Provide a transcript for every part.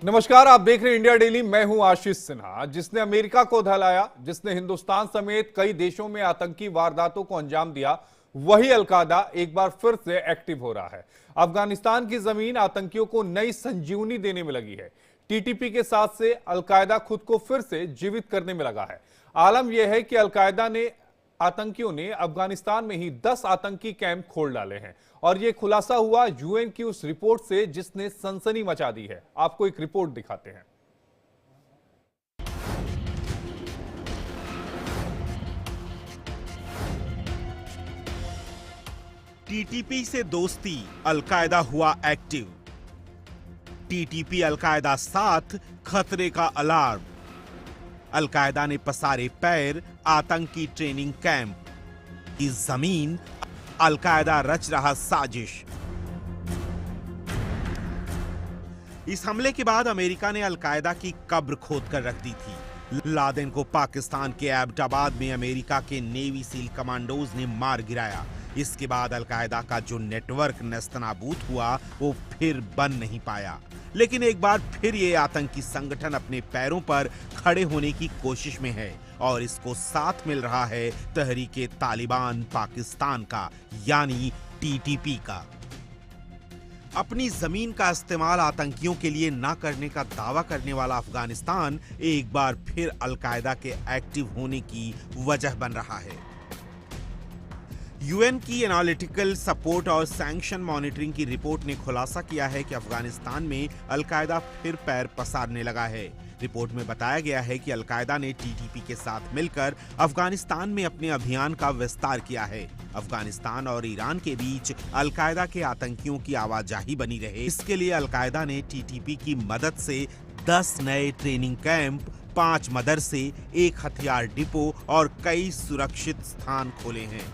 नमस्कार, आप देख रहे हैं इंडिया डेली। मैं हूं आशीष सिन्हा। जिसने अमेरिका को दहलाया, जिसने हिंदुस्तान समेत कई देशों में आतंकी वारदातों को अंजाम दिया, वही अलकायदा एक बार फिर से एक्टिव हो रहा है। अफगानिस्तान की जमीन आतंकियों को नई संजीवनी देने में लगी है। टीटीपी के साथ से अलकायदा खुद को फिर से जीवित करने में लगा है। आलम यह है कि अलकायदा ने आतंकियों ने अफगानिस्तान में ही 10 आतंकी कैंप खोल डाले हैं और यह खुलासा हुआ यूएन की उस रिपोर्ट से जिसने सनसनी मचा दी है। आपको एक रिपोर्ट दिखाते हैं। टीटीपी से दोस्ती, अलकायदा हुआ एक्टिव। टीटीपी अलकायदा साथ, खतरे का अलार्म। अलकायदा ने पसारे पैर, आतंकी ट्रेनिंग कैंप की जमीन, अलकायदा रच रहा साजिश। इस हमले के बाद अमेरिका ने अलकायदा की कब्र खोद कर रख दी थी। लादेन को पाकिस्तान के एबटाबाद में अमेरिका के नेवी सील कमांडोज ने मार गिराया। इसके बाद अलकायदा का जो नेटवर्क नेस्तनाबूद हुआ वो फिर बन नहीं पाया। लेकिन एक बार फिर ये आतंकी संगठन अपने पैरों पर खड़े होने की कोशिश में है और इसको साथ मिल रहा है तहरीके तालिबान पाकिस्तान का, यानी टीटीपी का। अपनी जमीन का इस्तेमाल आतंकियों के लिए ना करने का दावा करने वाला अफगानिस्तान एक बार फिर अलकायदा के एक्टिव होने की वजह बन रहा है। यूएन की एनालिटिकल सपोर्ट और सैंक्शन मॉनिटरिंग की रिपोर्ट ने खुलासा किया है कि अफगानिस्तान में अलकायदा फिर पैर पसारने लगा है। रिपोर्ट में बताया गया है कि अलकायदा ने टीटीपी के साथ मिलकर अफगानिस्तान में अपने अभियान का विस्तार किया है। अफगानिस्तान और ईरान के बीच अलकायदा के आतंकियों की आवाजाही बनी रहे, इसके लिए अलकायदा ने टीटीपी की मदद से 10 नए ट्रेनिंग कैंप, 5 मदरसे, 1 हथियार डिपो और कई सुरक्षित स्थान खोले हैं।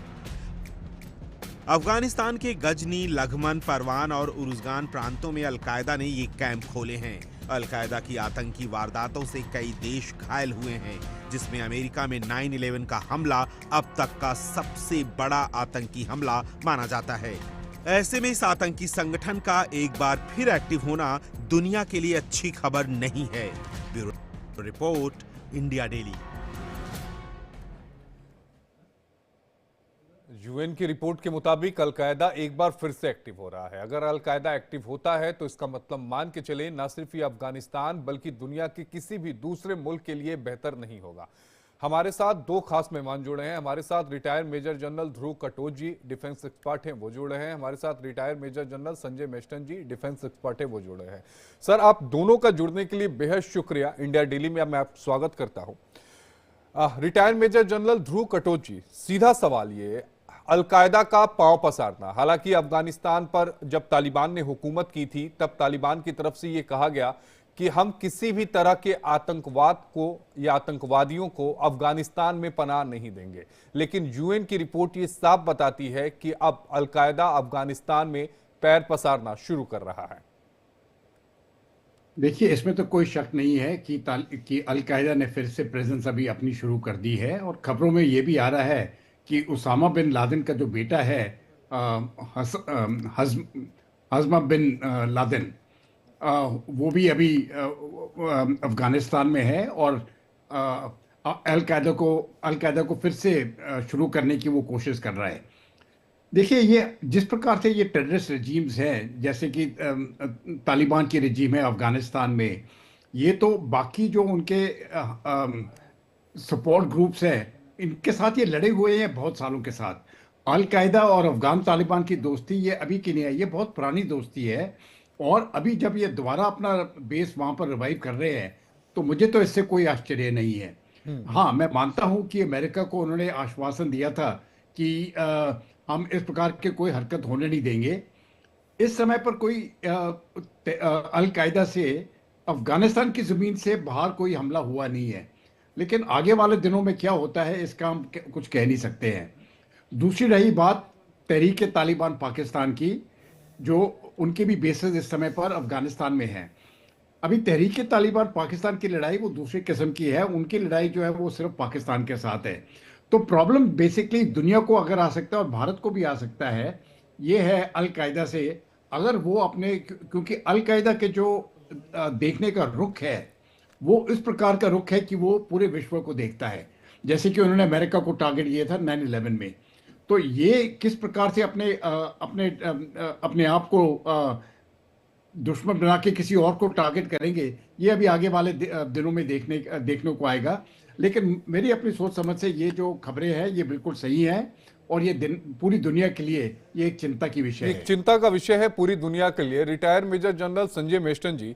अफगानिस्तान के गजनी, लघमन, परवान और उरुज़गान प्रांतों में अलकायदा ने ये कैंप खोले हैं। अलकायदा की आतंकी वारदातों से कई देश घायल हुए हैं, जिसमें अमेरिका में 9/11 का हमला अब तक का सबसे बड़ा आतंकी हमला माना जाता है। ऐसे में इस आतंकी संगठन का एक बार फिर एक्टिव होना दुनिया के लिए अच्छी खबर नहीं है। Bureau report, India daily. UN की रिपोर्ट के मुताबिक अलकायदा एक बार फिर से एक्टिव हो रहा है। अगर अलकायदा एक्टिव होता है तो इसका मतलब मान के चले न सिर्फ ये अफगानिस्तान बल्कि दुनिया के किसी भी दूसरे मुल्क के लिए बेहतर नहीं होगा। हमारे साथ 2 खास मेहमान जुड़े हैं। हमारे साथ retired major general Dhruv Katoch ji, defence expert हैं, वो जुड़े हैं। हमारे साथ retired major general Sanjay Meston ji, defence expert हैं, वो जुड़े हैं। सर, आप दोनों का जुड़ने के लिए बेहद शुक्रिया। इंडिया डेली में मैं आप स्वागत करता हूँ। Retired major general Dhruv Katoch जी, सीधा सवाल ये, अलकायदा का पांव पसारना, हालांकि अफगानिस्तान पर जब तालिबान ने हुकूमत की थी तब तालिबान की तरफ से यह कहा गया कि हम किसी भी तरह के आतंकवाद को या आतंकवादियों को अफगानिस्तान में पनाह नहीं देंगे। लेकिन यूएन की रिपोर्ट ये साफ बताती है कि अब अलकायदा अफगानिस्तान में पैर पसारना शुरू कर रहा है। देखिए, इसमें तो कोई शक नहीं है कि अलकायदा ने फिर से प्रेजेंस अभी अपनी शुरू कर दी है। और खबरों में ये भी आ रहा है कि उसामा बिन लादेन का जो बेटा है, हज़्म बिन लादेन, वो भी अभी अफगानिस्तान में है और अलकायदा को फिर से शुरू करने की वो कोशिश कर रहा है। देखिए, ये जिस प्रकार से ये टेररिस्ट रजीम्स हैं, जैसे कि तालिबान की रजीम है अफगानिस्तान में, ये तो बाकी जो उनके सपोर्ट ग्रुप्स हैं, इनके साथ ये लड़े हुए हैं बहुत सालों के साथ। अलकायदा और अफगान तालिबान की दोस्ती ये अभी की नहीं है, ये बहुत पुरानी दोस्ती है। और अभी जब ये दोबारा अपना बेस वहाँ पर रिवाइव कर रहे हैं तो मुझे तो इससे कोई आश्चर्य नहीं है। हाँ, मैं मानता हूँ कि अमेरिका को उन्होंने आश्वासन दिया था कि हम इस प्रकार के कोई हरकत होने नहीं देंगे। इस समय पर कोई अलकायदा से अफगानिस्तान की ज़मीन से बाहर कोई हमला हुआ नहीं है। लेकिन आगे वाले दिनों में क्या होता है इसका हम कुछ कह नहीं सकते हैं। दूसरी रही बात तहरीक तालिबान पाकिस्तान की, जो उनके भी बेसेस इस समय पर अफगानिस्तान में हैं। अभी तहरीक तालिबान पाकिस्तान की लड़ाई वो दूसरी किस्म की है, उनकी लड़ाई जो है वो सिर्फ पाकिस्तान के साथ है। तो प्रॉब्लम बेसिकली दुनिया को अगर आ सकता है और भारत को भी आ सकता है, ये है अलकायदा से। अगर वो अपने, क्योंकि अलकायदा के जो देखने का रुख है वो इस प्रकार का रुख है कि वो पूरे विश्व को देखता है। जैसे कि उन्होंने अमेरिका को टारगेट किया था 9/11 में। तो ये किस प्रकार से अपने आप को दुश्मन बना के किसी और को टारगेट करेंगे, ये अभी आगे वाले दिनों में देखने को आएगा। लेकिन मेरी अपनी सोच समझ से ये जो खबरें हैं ये बिल्कुल सही हैं, और ये पूरी दुनिया के लिए ये एक चिंता की विषय एक है। चिंता का विषय है पूरी दुनिया के लिए। Retired major general Sanjay Meston ji,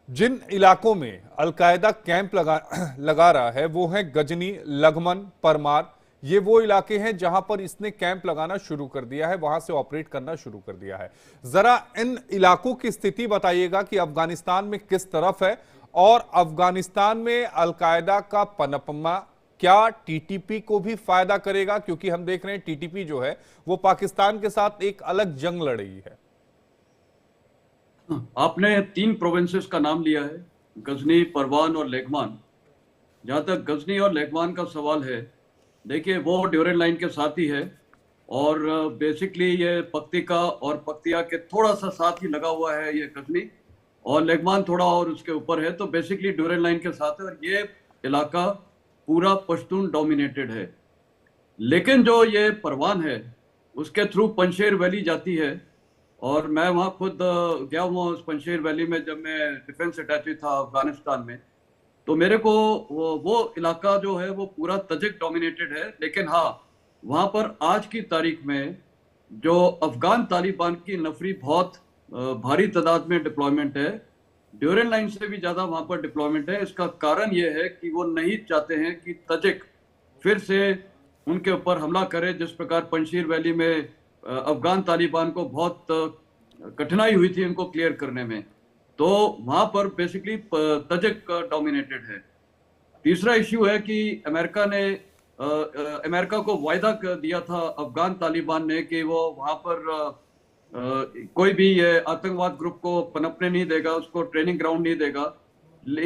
जिन इलाकों में अलकायदा कैंप लगा रहा है वो है गजनी, लगमन, परमार। ये वो इलाके हैं जहां पर इसने कैंप लगाना शुरू कर दिया है, वहां से ऑपरेट करना शुरू कर दिया है। जरा इन इलाकों की स्थिति बताइएगा कि अफगानिस्तान में किस तरफ है, और अफगानिस्तान में अलकायदा का पनपना क्या टीटीपी को भी फायदा करेगा, क्योंकि हम देख रहे हैं टीटीपी जो है वो पाकिस्तान के साथ एक अलग जंग लड़ रही है। आपने 3 प्रोविंसेस का नाम लिया है, गजनी, परवान और लेगमान। जहां तक गजनी और लेगमान का सवाल है, देखिए वो ड्यूरेन लाइन के साथ ही है, और बेसिकली ये पक्तिका और पक्तिया के थोड़ा सा साथ ही लगा हुआ है ये गजनी, और लेगमान थोड़ा और उसके ऊपर है। तो बेसिकली ड्यूरेन लाइन के साथ है, और ये इलाका पूरा पश्तून डोमिनेटेड है। लेकिन जो ये परवान है उसके थ्रू पंशेर वैली जाती है, और मैं वहाँ खुद गया हुआ उस पंशेर वैली में जब मैं डिफेंस अटैची था अफगानिस्तान में। तो मेरे को वो इलाका जो है वो पूरा तजिक डोमिनेटेड है। लेकिन हाँ, वहाँ पर आज की तारीख में जो अफगान तालिबान की नफरी बहुत भारी तादाद में डिप्लॉयमेंट है, ड्यूरेन लाइन से भी ज़्यादा वहाँ पर डिप्लॉयमेंट है। इसका कारण ये है कि वो नहीं चाहते हैं कि तजिक फिर से उनके ऊपर हमला करे, जिस प्रकार पंशीर वैली में अफगान तालिबान को बहुत कठिनाई हुई थी इनको क्लियर करने में। तो वहाँ पर बेसिकली तजिक डोमिनेटेड है। तीसरा इश्यू है कि अमेरिका को वायदा दिया था अफगान तालिबान ने कि वो वहाँ पर कोई भी ये आतंकवाद ग्रुप को पनपने नहीं देगा, उसको ट्रेनिंग ग्राउंड नहीं देगा।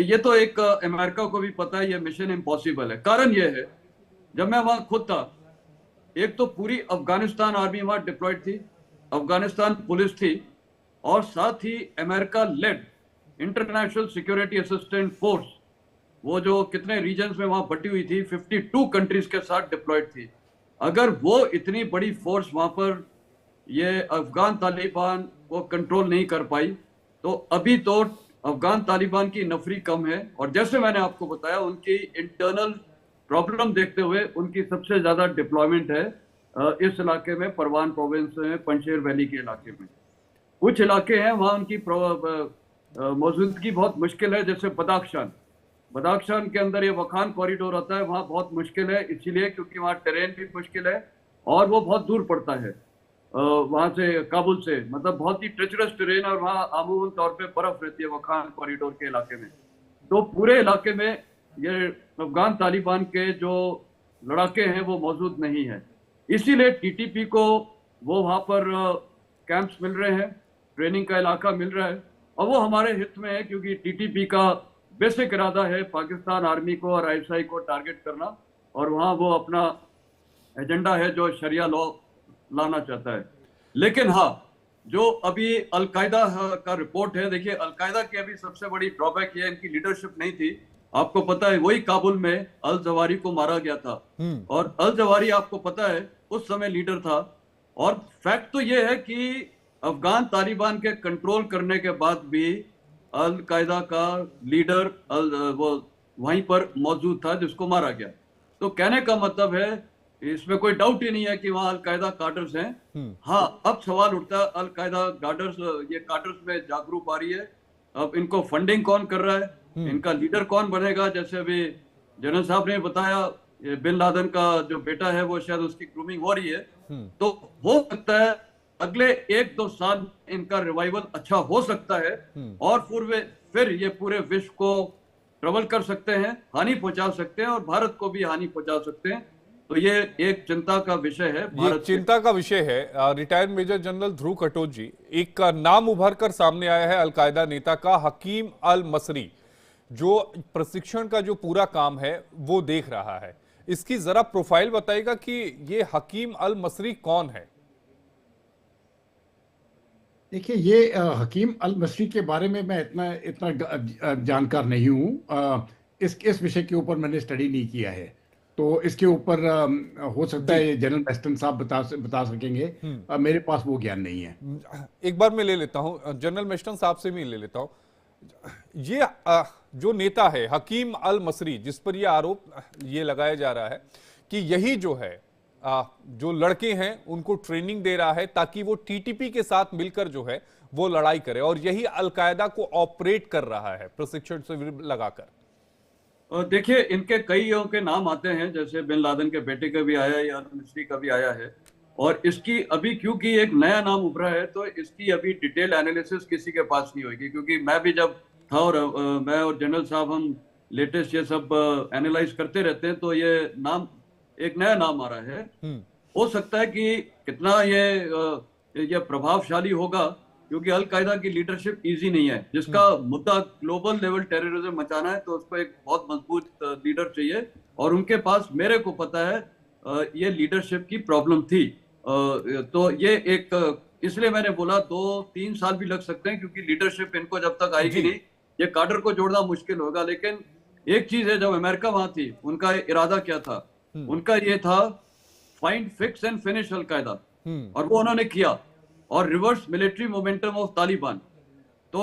ये तो एक अमेरिका को भी पता है ये मिशन इम्पॉसिबल है। कारण ये है, जब मैं वहाँ खुद था, एक तो पूरी अफगानिस्तान आर्मी वहाँ डिप्लॉयड थी, अफगानिस्तान पुलिस थी, और साथ ही America led international security assistant force, वो जो कितने रीजन्स में वहाँ बटी हुई थी, 52 कंट्रीज के साथ डिप्लॉयड थी। अगर वो इतनी बड़ी फोर्स वहाँ पर ये अफगान तालिबान को कंट्रोल नहीं कर पाई, तो अभी तो अफगान तालिबान की नफरी कम है। और जैसे मैंने आपको बताया, उनकी इंटरनल प्रॉब्लम देखते हुए उनकी सबसे ज्यादा डिप्लॉयमेंट है इस इलाके में, परवान प्रोविंस में, पंशेर वैली के इलाके में। कुछ इलाके हैं वहाँ उनकी मौजूदगी बहुत मुश्किल है, जैसे बदाख्शान के अंदर ये वखान कॉरिडोर आता है, वहाँ बहुत मुश्किल है, इसीलिए क्योंकि वहाँ टेरेन भी मुश्किल है और वो बहुत दूर पड़ता है वहाँ से, काबुल से, मतलब बहुत ही ट्रेचरस टेरेन, और वहाँ आमूमन तौर पे बर्फ रहती है वखान कॉरिडोर के इलाके में। तो पूरे इलाके में ये अफगान तालिबान के जो लड़ाके हैं वो मौजूद नहीं है, इसीलिए टीटीपी को वो वहाँ पर कैंप्स मिल रहे हैं, ट्रेनिंग का इलाका मिल रहा है, और वो हमारे हित में है, क्योंकि टीटीपी का बेसिक इरादा है पाकिस्तान आर्मी को और आईएसआई को टारगेट करना, और वहाँ वो अपना एजेंडा है जो शरिया लॉ लाना चाहता है। लेकिन हाँ, जो अभी अलकायदा का रिपोर्ट है, देखिए अलकायदा की अभी सबसे बड़ी ड्रॉबैक ये इनकी लीडरशिप नहीं थी। आपको पता है वही काबुल में अल जवारी को मारा गया था, और अल जवारी आपको पता है उस समय लीडर था। और फैक्ट तो ये है कि अफगान तालिबान के कंट्रोल करने के बाद भी अल कायदा का लीडर वो वहीं पर मौजूद था जिसको मारा गया। तो कहने का मतलब है, इसमें कोई डाउट ही नहीं है कि वहाँ अल कायदा कार्डर्स हैं। हाँ, अब सवाल उठता है अल कायदा कार्डर्स में जागरूक आ रही है, अब इनको फंडिंग कौन कर रहा है, इनका लीडर कौन बनेगा। जैसे अभी जनरल साहब ने बताया, बिन लादेन का जो बेटा है वो शायद उसकी ग्रूमिंग हो रही है, तो हो सकता है अगले 1-2 साल इनका रिवाइवल अच्छा हो सकता है, और फिर ये पूरे विश्व को ट्रबल कर सकते हैं, हानि पहुंचा सकते हैं, और भारत को भी हानि पहुंचा सकते हैं। तो ये एक चिंता का विषय है, भारत चिंता का विषय है। Retired major general Dhruv Katoch जी, एक नाम उभर कर सामने आया है अलकायदा नेता का, हकीम अल मसरी, जो प्रशिक्षण का जो पूरा काम है वो देख रहा है। इसकी जरा प्रोफाइल बताइएगा कि ये हकीम अल मसरी कौन है। देखिए ये हकीम अल मसरी के बारे में मैं इतना इतना जानकार नहीं हूँ। इस विषय के ऊपर मैंने स्टडी नहीं किया है, तो इसके ऊपर हो सकता जी। है जनरल वेस्टन साहब बता सकेंगे। मेरे पास वो ज्ञान नहीं है। एक बार मैं ले लेता हूं, जनरल मेस्टन साहब से भी ले लेता हूं। ये जो नेता है हकीम अल मसरी, जिस पर ये आरोप ये लगाया जा रहा है कि यही जो है जो लड़के हैं उनको ट्रेनिंग दे रहा है ताकि वो टीटीपी के साथ मिलकर जो है वो लड़ाई करे, और यही अलकायदा को ऑपरेट कर रहा है प्रशिक्षण शिविर लगाकर। और देखिए इनके कई के नाम आते हैं, जैसे बिन लादेन के बेटे का भी आया है या अल मिस्री का भी आया है। और इसकी अभी क्योंकि एक नया नाम उभरा है तो इसकी अभी डिटेल एनालिसिस किसी के पास नहीं होगी, क्योंकि मैं भी जब था और मैं और जनरल साहब हम लेटेस्ट ये सब एनालाइज करते रहते हैं, तो ये नाम एक नया नाम आ रहा है। हो सकता है कि कितना ये प्रभावशाली होगा, क्योंकि अल कायदा की लीडरशिप इजी नहीं है। जिसका मुद्दा ग्लोबल लेवल टेररिज्म मचाना है तो उसको एक बहुत मजबूत लीडर चाहिए, और उनके पास मेरे को पता है ये लीडरशिप की प्रॉब्लम थी। तो ये एक इसलिए मैंने बोला 2-3 साल भी लग सकते हैं, क्योंकि लीडरशिप इनको जब तक आएगी नहीं, ये काडर को जोड़ना मुश्किल होगा। लेकिन एक चीज है, जब अमेरिका वहां थी उनका इरादा क्या था? उनका ये था फाइंड, फिक्स एंड फिनिश अल कायदा, और वो उन्होंने किया। और reverse military momentum of Taliban, तो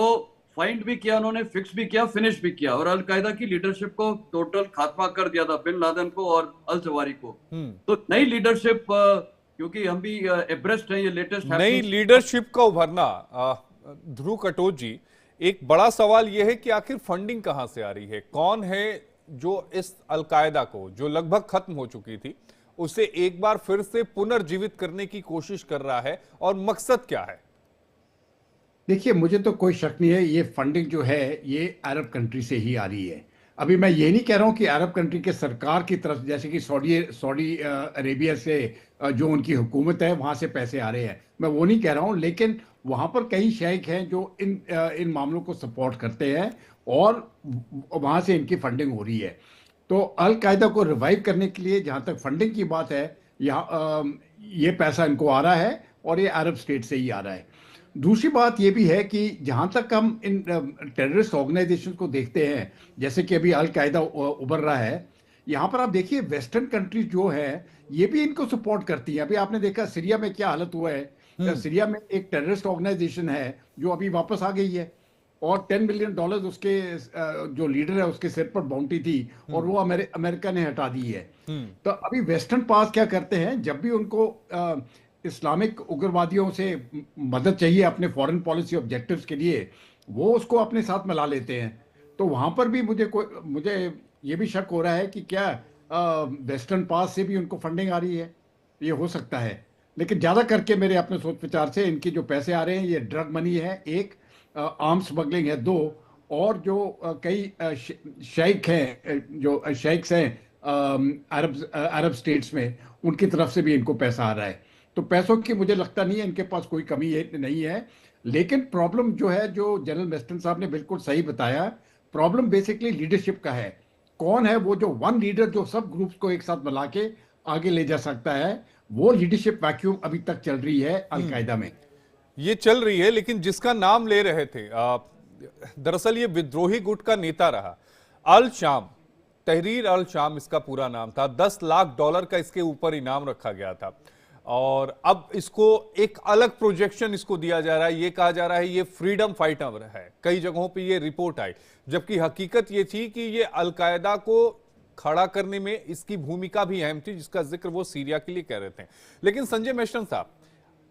फाइंड भी किया उन्होंने, फिक्स भी किया, फिनिश भी किया, और अल कायदा की लीडरशिप को टोटल खात्मा कर दिया था, बिन लादेन को और अल जवारी को। तो नई लीडरशिप, क्योंकि हम भी एब्रेस्ट हैं ये लेटेस्ट नई लीडरशिप का उभरना, ध्रुव कटोच जी, एक बड़ा सवाल यह है कि आखिर फंडिंग कहां से आ रही है? कौन है जो इस अलकायदा को, जो लगभग खत्म हो चुकी थी, उसे एक बार फिर से पुनर्जीवित करने की कोशिश कर रहा है, और मकसद क्या है? देखिए मुझे तो कोई शक नहीं है, ये फंडिंग जो है ये अरब कंट्री से ही आ रही है। अभी मैं ये नहीं कह रहा हूँ कि अरब कंट्री के सरकार की तरफ, जैसे कि सऊदी अरेबिया से जो उनकी हुकूमत है वहाँ से पैसे आ रहे हैं, मैं वो नहीं कह रहा हूँ। लेकिन वहाँ पर कई शेख हैं जो इन मामलों को सपोर्ट करते हैं, और वहाँ से इनकी फंडिंग हो रही है। तो अल कायदा को रिवाइव करने के लिए जहाँ तक फंडिंग की बात है, यहाँ ये पैसा इनको आ रहा है, और ये अरब स्टेट से ही आ रहा है। दूसरी बात ये भी है कि जहाँ तक हम इन टेररिस्ट ऑर्गेनाइजेशन को देखते हैं, जैसे कि अभी अल कायदा उभर रहा है, यहाँ पर आप देखिए वेस्टर्न कंट्रीज जो है ये भी इनको सपोर्ट करती है। अभी आपने देखा सीरिया में क्या हालत हुआ है। सीरिया में एक टेररिस्ट ऑर्गेनाइजेशन है जो अभी वापस आ गई है, और $10 मिलियन उसके जो लीडर है उसके सिर पर बाउंटी थी, और वो अमेरिका ने हटा दी है। तो अभी वेस्टर्न पास क्या करते हैं, जब भी उनको इस्लामिक उग्रवादियों से मदद चाहिए अपने फॉरेन पॉलिसी ऑब्जेक्टिव्स के लिए, वो उसको अपने साथ मिला लेते हैं। तो वहां पर भी मुझे ये भी शक हो रहा है कि क्या वेस्टर्न पास से भी उनको फंडिंग आ रही है। ये हो सकता है, लेकिन ज़्यादा करके मेरे अपने सोच विचार से इनके जो पैसे आ रहे हैं ये ड्रग मनी है एक, आर्म्स स्मगलिंग है दो, और जो कई शेख हैं, जो शेख्स हैं अरब स्टेट्स में, उनकी तरफ से भी इनको पैसा आ रहा है। तो पैसों की मुझे लगता नहीं है इनके पास कोई कमी नहीं है। लेकिन प्रॉब्लम जो है, जो जनरल मेस्टन साहब ने बिल्कुल सही बताया, प्रॉब्लम बेसिकली लीडरशिप का है। कौन है वो जो वन लीडर जो सब ग्रुप्स को एक साथ मिला के आगे ले जा सकता है? वो लीडरशिप वैक्यूम अभी तक चल रही है अल कायदा में। ये चल रही है, लेकिन जिसका नाम ले रहे थे दरअसल ये विद्रोही गुट का नेता रहा, अल शाम, तहरीर अल शाम इसका पूरा नाम था। $10 लाख का इसके ऊपर इनाम रखा गया था, और अब इसको एक अलग प्रोजेक्शन इसको दिया जा रहा है। ये कहा जा रहा है ये फ्रीडम फाइटर है, कई जगहों पे ये रिपोर्ट आई, जबकि हकीकत ये थी कि ये अलकायदा को खड़ा करने में इसकी भूमिका भी अहम थी, जिसका जिक्र वो सीरिया के लिए कह रहे थे। लेकिन संजय मेस्टन साहब,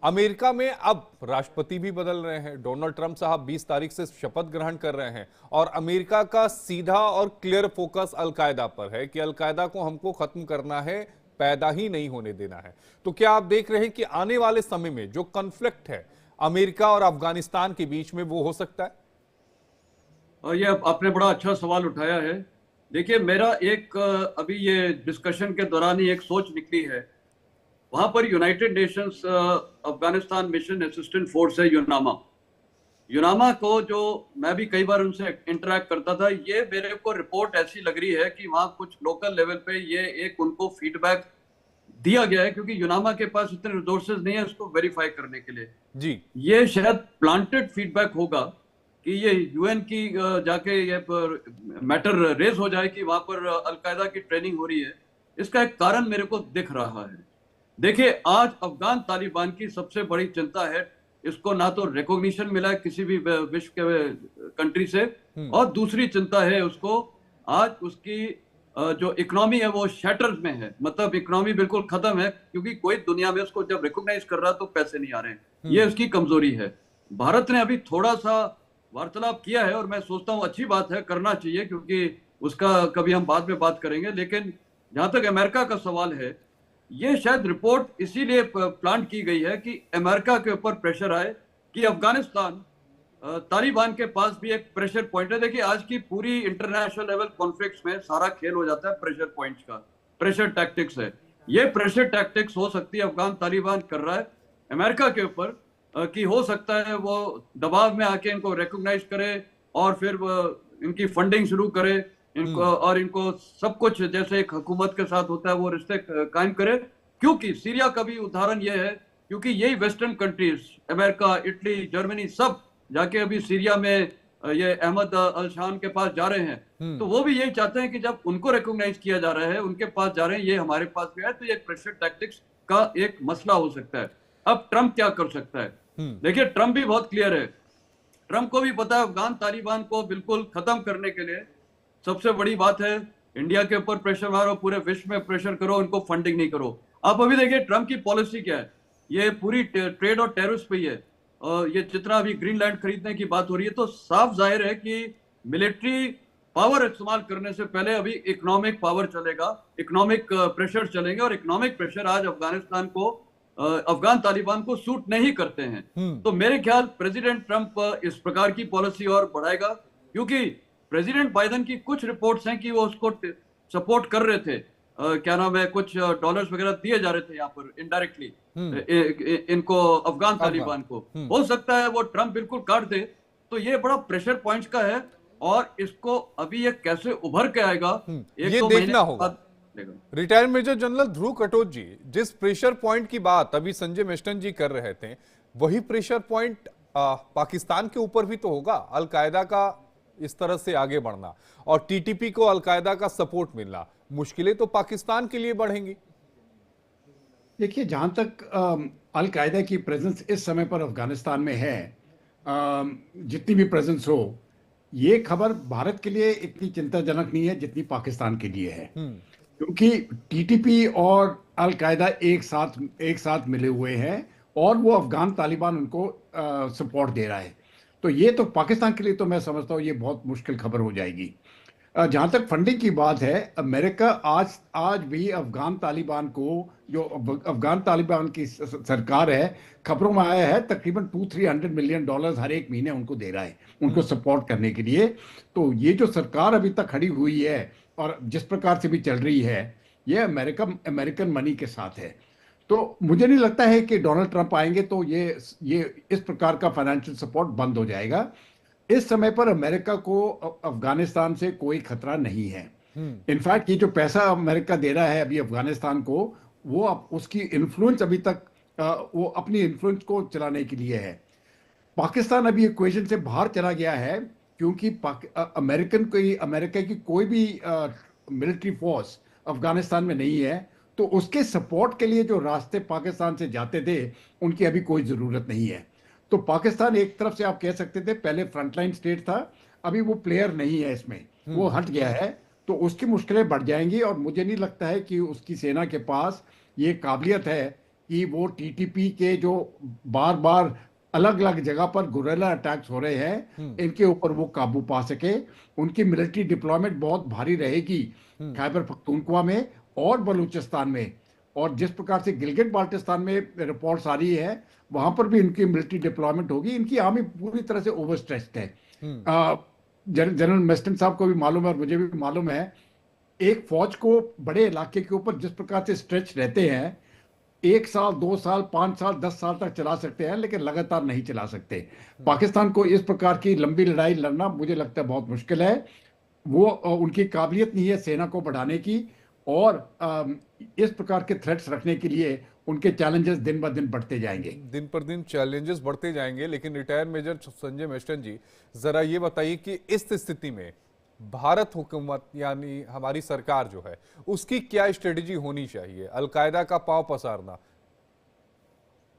अमेरिका में अब राष्ट्रपति भी बदल रहे हैं, डोनाल्ड ट्रंप साहब 20 तारीख से शपथ ग्रहण कर रहे हैं, और अमेरिका का सीधा और क्लियर फोकस अलकायदा पर है कि अलकायदा को हमको खत्म करना है, पैदा ही नहीं होने देना है। तो क्या आप देख रहे हैं कि आने वाले समय में जो कॉन्फ्लिक्ट है अमेरिका और अफगानिस्तान के बीच में, वो हो सकता है? और ये आपने बड़ा अच्छा सवाल उठाया है। देखिए मेरा एक अभी ये डिस्कशन के दौरान ही एक सोच निकली है। वहां पर United Nations Afghanistan mission assistant force है यूनामा को, जो मैं भी कई बार उनसे इंटरेक्ट करता था, ये मेरे को रिपोर्ट ऐसी लग रही है कि वहाँ कुछ लोकल लेवल पे ये एक उनको फीडबैक दिया गया है, क्योंकि यूनामा के पास इतने रिसोर्सेज नहीं है उसको वेरीफाई करने के लिए। जी। ये शायद प्लांटेड फीडबैक होगा कि ये यूएन की जाके ये मैटर रेज हो जाए कि वहां पर अलकायदा की ट्रेनिंग हो रही है। इसका एक कारण मेरे को दिख रहा है। देखिए, आज अफगान तालिबान की सबसे बड़ी चिंता है, इसको ना तो रिकॉग्निशन मिला है किसी भी विश्व के कंट्री से, और दूसरी चिंता है उसको, आज उसकी जो इकोनॉमी है वो शैटर्स में है, मतलब इकोनॉमी बिल्कुल खत्म है, क्योंकि कोई दुनिया में उसको जब रिकॉग्नाइज कर रहा है तो पैसे नहीं आ रहे हैं। ये उसकी कमजोरी है। भारत ने अभी थोड़ा सा वार्तालाप किया है और मैं सोचता हूँ अच्छी बात है, करना चाहिए, क्योंकि उसका कभी हम बाद में बात करेंगे। लेकिन जहां तक अमेरिका का सवाल है, ये शायद रिपोर्ट इसीलिए प्लान की गई है कि अमेरिका के ऊपर प्रेशर आए कि अफगानिस्तान तालिबान के पास भी एक प्रेशर पॉइंट है। देखिए, आज की पूरी इंटरनेशनल लेवल कॉन्फ्लिक्ट्स में सारा खेल हो जाता है प्रेशर पॉइंट्स का, प्रेशर टैक्टिक्स है। ये प्रेशर टैक्टिक्स हो सकती है अफगान तालिबान कर रहा है अमेरिका के ऊपर, कि हो सकता है वो दबाव में आके इनको रिकॉग्नाइज करे और फिर इनकी फंडिंग शुरू करे, इनको और इनको सब कुछ जैसे एक हुकूमत के साथ होता है वो रिश्ते कायम करे। क्योंकि सीरिया का भी उदाहरण ये है, क्योंकि यही western countries America, Italy, Germany सब जाके अभी सीरिया में ये अहमद अल शान के पास जा रहे हैं, तो वो भी यही चाहते हैं कि जब उनको रिकॉग्नाइज किया जा रहा है, उनके पास जा रहे हैं, ये हमारे पास भी है, तो ये प्रेशर टैक्टिक्स का एक मसला हो सकता है। अब ट्रंप क्या कर सकता है? देखिए, ट्रंप भी बहुत क्लियर है। ट्रंप को भी पता है अफगान तालिबान को बिल्कुल खत्म करने के लिए सबसे बड़ी बात है इंडिया के ऊपर प्रेशर मारो, पूरे विश्व में प्रेशर करो, उनको फंडिंग नहीं करो। आप अभी देखिए ट्रंप की पॉलिसी क्या है, ये पूरी ट्रेड और टेररिस्ट पे ही है। ये जितना अभी ग्रीनलैंड खरीदने की बात हो रही है, तो साफ जाहिर है कि मिलिट्री पावर इस्तेमाल करने से पहले अभी इकोनॉमिक पावर चलेगा, इकोनॉमिक प्रेशर चलेंगे, और इकोनॉमिक प्रेशर आज अफगानिस्तान को, अफगान तालिबान को सूट नहीं करते हैं। तो मेरे ख्याल प्रेसिडेंट ट्रंप इस प्रकार की पॉलिसी और बढ़ाएगा, क्योंकि प्रेसिडेंट बाइडेन की कुछ रिपोर्ट्स हैं कि वो उसको सपोर्ट कर रहे थे, क्या नाम है, कुछ डॉलर्स वगैरह दिए जा रहे थे यहाँ पर इनडायरेक्टली इनको, अफगान तालिबान को। हो सकता है वो ट्रंप बिल्कुल काट दे, तो ये बड़ा प्रेशर पॉइंट्स का है, और इसको अभी ये कैसे उभर के आएगा ये देखना होगा। Retired major general Dhruv Katoch जी, जिस प्रेशर पॉइंट की बात अभी संजय मेस्टन जी कर रहे थे, वही प्रेशर पॉइंट पाकिस्तान के ऊपर भी तो होगा। अलकायदा का इस तरह से आगे बढ़ना और टीटीपी को अलकायदा का सपोर्ट मिलना, मुश्किलें तो पाकिस्तान के लिए बढ़ेंगी। देखिए, जहां तक अलकायदा की प्रेजेंस इस समय पर अफगानिस्तान में है, जितनी भी प्रेजेंस हो, ये खबर भारत के लिए इतनी चिंताजनक नहीं है जितनी पाकिस्तान के लिए है, क्योंकि टीटीपी और अलकायदा एक साथ मिले हुए हैं और वो अफगान तालिबान उनको सपोर्ट दे रहा है। तो ये तो पाकिस्तान के लिए तो मैं समझता हूँ ये बहुत मुश्किल खबर हो जाएगी। जहाँ तक फंडिंग की बात है, अमेरिका आज भी अफगान तालिबान को, जो अफगान तालिबान की सरकार है, खबरों में आया है तकरीबन $200-300 मिलियन हर एक महीने उनको दे रहा है, उनको सपोर्ट करने के लिए। तो ये जो सरकार अभी तक खड़ी हुई है और जिस प्रकार से भी चल रही है, ये अमेरिकन मनी के साथ है। तो मुझे नहीं लगता है कि डोनाल्ड ट्रंप आएंगे तो ये इस प्रकार का फाइनेंशियल सपोर्ट बंद हो जाएगा। इस समय पर अमेरिका को अफगानिस्तान से कोई खतरा नहीं है। इनफैक्ट ये जो पैसा अमेरिका दे रहा है अभी अफगानिस्तान को, वो उसकी इन्फ्लुएंस अभी तक वो अपनी इन्फ्लुएंस को चलाने के लिए है। पाकिस्तान अभी इक्वेशन से बाहर चला गया है, क्योंकि अमेरिका की कोई भी मिलिट्री फोर्स अफगानिस्तान में नहीं है, तो उसके सपोर्ट के लिए जो रास्ते पाकिस्तान से जाते थे उनकी अभी कोई ज़रूरत नहीं है। तो पाकिस्तान एक तरफ से आप कह सकते थे पहले फ्रंटलाइन स्टेट था, अभी वो प्लेयर नहीं है इसमें, वो हट गया है, तो उसकी मुश्किलें बढ़ जाएंगी। और मुझे नहीं लगता है कि उसकी सेना के पास ये काबिलियत है कि वो टीटीपी के जो बार बार अलग अलग जगह पर गुरिल्ला अटैक्स हो रहे हैं, इनके ऊपर वो काबू पा सके। उनकी मिलिट्री डिप्लॉयमेंट बहुत भारी रहेगी खैबर पख्तूनख्वा में और बलूचिस्तान में, और जिस प्रकार से गिलगित बाल्टिस्तान में रिपोर्ट्स आ रही है, वहां पर भी इनकी मिलिट्री डिप्लॉयमेंट होगी। इनकी आर्मी पूरी तरह से ओवरस्ट्रेच्ड है। जनरल मेस्टन साहब को भी मालूम है और मुझे भी मालूम है, एक फौज को बड़े इलाके के ऊपर जिस प्रकार से स्ट्रेच रहते हैं, 1 साल 2 साल 5 साल 10 साल तक चला सकते हैं, लेकिन लगातार नहीं चला सकते। पाकिस्तान को इस प्रकार की लंबी लड़ाई लड़ना मुझे लगता है बहुत मुश्किल है। वो उनकी काबिलियत नहीं है सेना को बढ़ाने की, और इस प्रकार के थ्रेट्स रखने के लिए उनके चैलेंजेस दिन ब दिन बढ़ते जाएंगे। दिन पर दिन चैलेंजेस बढ़ते जाएंगे, लेकिन रिटायर्ड मेजर संजय मेस्टन जी, जरा ये बताइए कि इस स्थिति में भारत हुकूमत यानी हमारी सरकार जो है उसकी क्या स्ट्रेटेजी होनी चाहिए? अलकायदा का पांव पसारना।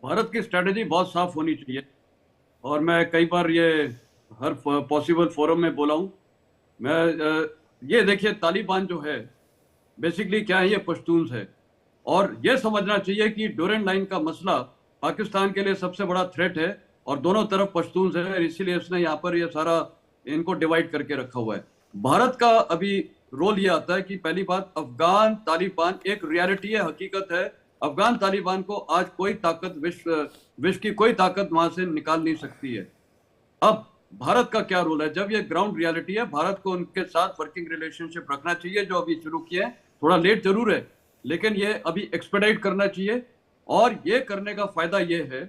भारत की स्ट्रेटेजी बहुत साफ होनी चाहिए और मैं कई बार ये हर पॉसिबल फोरम में बोला हूं। ये देखिए, तालिबान जो है बेसिकली क्या है, ये पश्तून्स है और ये समझना चाहिए कि डोरेंट लाइन का मसला पाकिस्तान के लिए सबसे बड़ा थ्रेट है और दोनों तरफ पश्तून्स है, इसीलिए इसने यहाँ पर ये सारा इनको डिवाइड करके रखा हुआ है। भारत का अभी रोल ये आता है कि पहली बात, अफगान तालिबान एक रियलिटी है, हकीकत है। अफगान तालिबान को आज कोई ताकत विश्व की कोई ताकत वहां से निकाल नहीं सकती है। अब भारत का क्या रोल है? जब ये ग्राउंड रियलिटी है, भारत को उनके साथ वर्किंग रिलेशनशिप रखना चाहिए, जो अभी शुरू किए हैं, थोड़ा लेट जरूर है लेकिन ये अभी एक्सपेडाइट करना चाहिए। और ये करने का फायदा ये है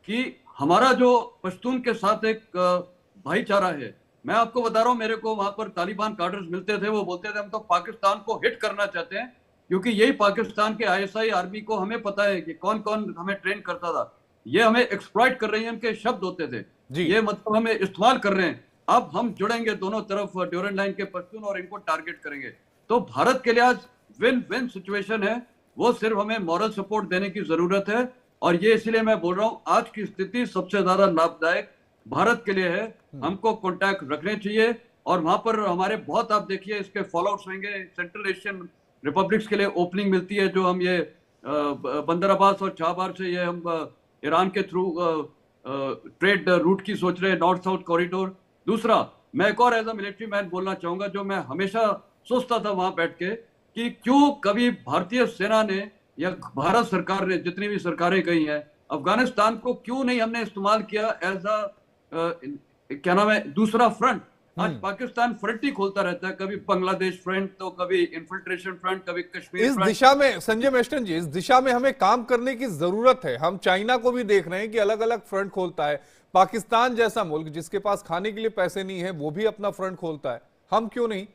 कि हमारा जो पश्तून के साथ एक भाईचारा है, मैं आपको बता रहा हूं, मेरे को वहां पर तालिबान कार्डर्स मिलते थे, वो बोलते थे हम तो पाकिस्तान को हिट करना चाहते हैं, क्योंकि यही पाकिस्तान के आईएसआई आर्मी को हमें पता है कि कौन कौन हमें ट्रेन करता था। ये हमें एक्सप्लॉइट कर रही है, उनके शब्द होते थे जी। ये मतलब हमें इस्तेमाल कर रहे हैं। अब हम जुड़ेंगे दोनों तरफ ड्यूरेंट लाइन के पश्तून और इनको टारगेट करेंगे। तो भारत के लिए आज विन विन सिचुएशन है, वो सिर्फ हमें मॉरल सपोर्ट देने की जरूरत है। और ये इसलिए मैं बोल रहा हूं, आज की स्थिति सबसे ज्यादा लाभदायक भारत के लिए है। हमको कॉन्टैक्ट रखने चाहिए और वहां पर हमारे बहुत, आप देखिए इसके फॉलोआउट्स होंगे। सेंट्रल एशियन रिपब्लिक्स के लिए ओपनिंग मिलती है, जो हम ये बंदर अब्बास और चाबार से ये हम ईरान के थ्रू ट्रेड रूट की सोच रहे हैं, नॉर्थ साउथ कॉरिडोर। दूसरा, मैं एक और एज अ मिलिट्री मैन बोलना चाहूंगा, जो मैं हमेशा सोचता था वहां बैठ के, कि क्यों कभी भारतीय सेना ने या भारत सरकार ने, जितनी भी सरकारें गई हैं, अफगानिस्तान को क्यों नहीं हमने इस्तेमाल किया एज अ क्या नाम है, दूसरा फ्रंट। आज पाकिस्तान फ्रंट ही खोलता रहता है, कभी बांग्लादेश फ्रंट, तो कभी इंफिल्ट्रेशन फ्रंट, कभी कश्मीर इस फ्रंट। दिशा में संजय मेस्टन जी, इस दिशा में हमें काम करने की जरूरत है। हम चाइना को भी देख रहे हैं कि अलग अलग फ्रंट खोलता है। पाकिस्तान जैसा मुल्क जिसके पास खाने के लिए पैसे नहीं है, वो भी अपना फ्रंट खोलता है, हम क्यों नहीं?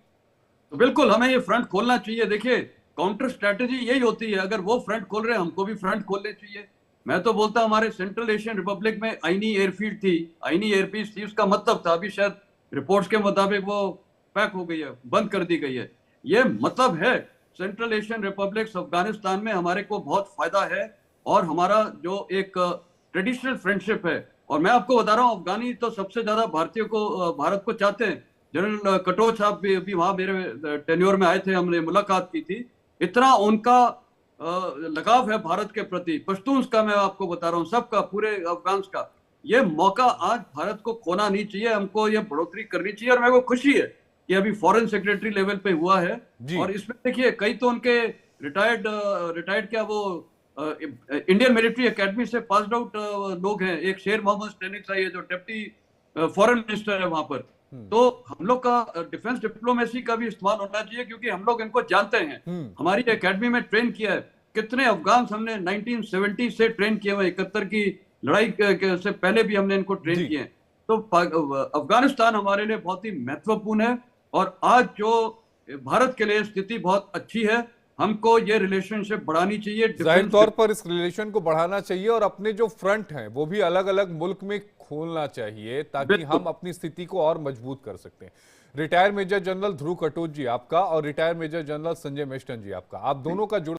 तो बिल्कुल हमें ये फ्रंट खोलना चाहिए। देखिए, काउंटर स्ट्रेटेजी यही होती है, अगर वो फ्रंट खोल रहे हैं, हमको भी फ्रंट खोलने चाहिए। मैं तो बोलता, हमारे सेंट्रल एशियन रिपब्लिक में आईनी एयरफील्ड थी, आईनी एयरफील्ड थी, उसका मतलब था, अभी शायद रिपोर्ट्स के मुताबिक वो पैक हो गई है, बंद कर दी गई है। ये मतलब है सेंट्रल एशियन रिपब्लिक अफगानिस्तान में हमारे को बहुत फायदा है और हमारा जो एक ट्रेडिशनल फ्रेंडशिप है। और मैं आपको बता रहा हूँ, अफगानी तो सबसे ज्यादा भारतीय को, भारत को चाहते हैं। जनरल कटोच साहब भी अभी वहां मेरे टेन्योर में आए थे, हमने मुलाकात की थी। इतना उनका लगाव है भारत के प्रति, पश्तून्स का मैं आपको बता रहा हूँ, सबका, पूरे अफगान्स का। ये मौका आज भारत को खोना नहीं चाहिए, हमको ये बढ़ोतरी करनी चाहिए। और मेरे को खुशी है कि अभी फॉरेन सेक्रेटरी लेवल पे हुआ है। और इसमें देखिए, कई तो उनके रिटायर्ड क्या वो इंडियन मिलिट्री एकेडमी से पास्ड आउट लोग हैं। एक शेर मोहम्मद स्टेनिक्स है, जो डिप्टी फॉरेन मिनिस्टर है वहां पर। तो हम लोग का डिफेंस डिप्लोमेसी का भी इस्तेमाल होना चाहिए, क्योंकि हम लोग इनको जानते हैं, हमारी एकेडमी में ट्रेन किया है। कितने अफगान हमने 1970 से ट्रेन किए हुए, 71 की लड़ाई से पहले भी हमने इनको ट्रेन किए हैं। तो अफगानिस्तान हमारे लिए बहुत ही महत्वपूर्ण है और आज जो भारत के लिए स्थिति बहुत अच्छी है, हमको ये रिलेशनशिप बढ़ानी चाहिए। जाहिर तौर पर इस रिलेशन को बढ़ाना चाहिए और अपने जो फ्रंट हैं वो भी अलग अलग मुल्क में खोलना चाहिए, ताकि हम अपनी स्थिति को और मजबूत कर सकते हैं। Retired major general Dhruv Katoch ji आपका और retired major general Sanjay Meston ji आपका, आप दोनों का